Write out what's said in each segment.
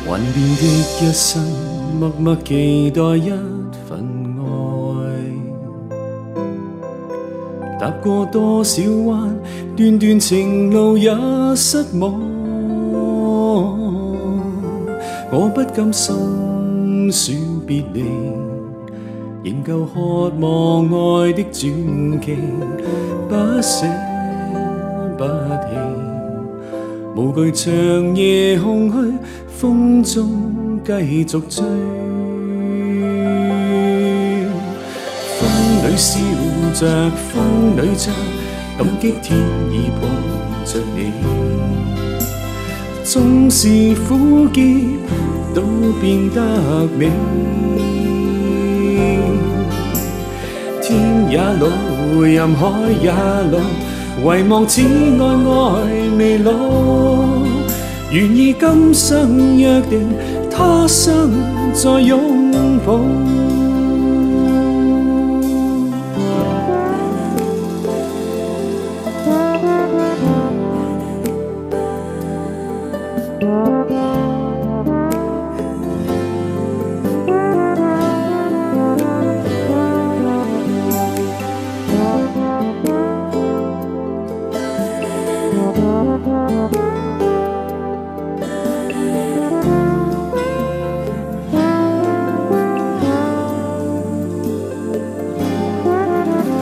混亂的一生，默默期待一份愛。踏過多少彎，段段情路也失望。我不甘心選別離，仍舊渴望愛的傳奇，不捨不棄。無懼長夜空虛，風中繼續追。風裏笑着，風裏唱，感激天意抱着你。縱是苦澀，都變得美。天也老，任海也老，遺忘此愛未老。願意今生約定，他生再擁抱。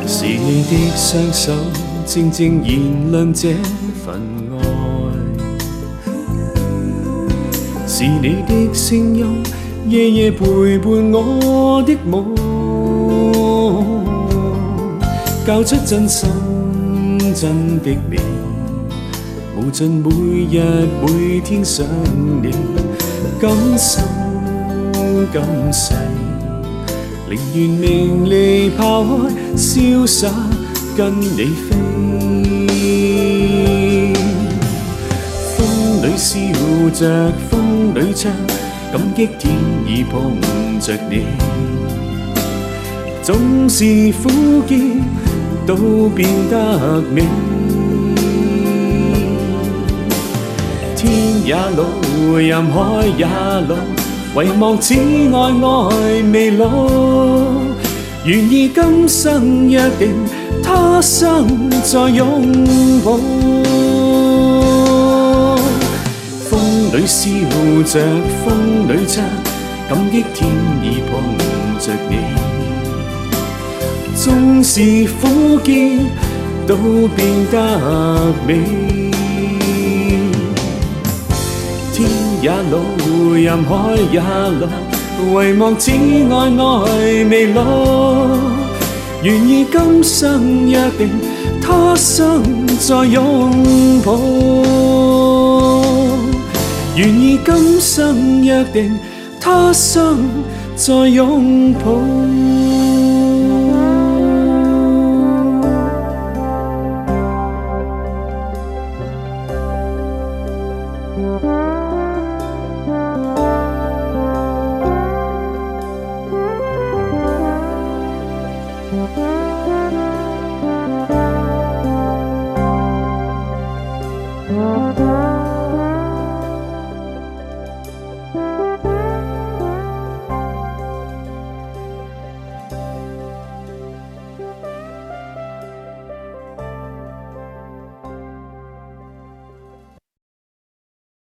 是你的雙手，靜靜燃亮這份愛；是你的聲音，夜夜陪伴我的夢，教出真心真的你，無盡每日每天想你，今生今世。寧願名利拋開，瀟灑跟你飛。風裏笑着，風裏唱，感激天意碰着你。縱是苦澀，都變得美。天也老，任海也老，遺忘此愛未老。願意今生約定，他生再擁抱。風裏笑着，風裏唱，感激天意碰着你。縱是苦澀，都變得美。天也老，任海也老，遺忘此愛未老。願意今生約定，他生再擁抱。願意今生約定，他生再擁抱。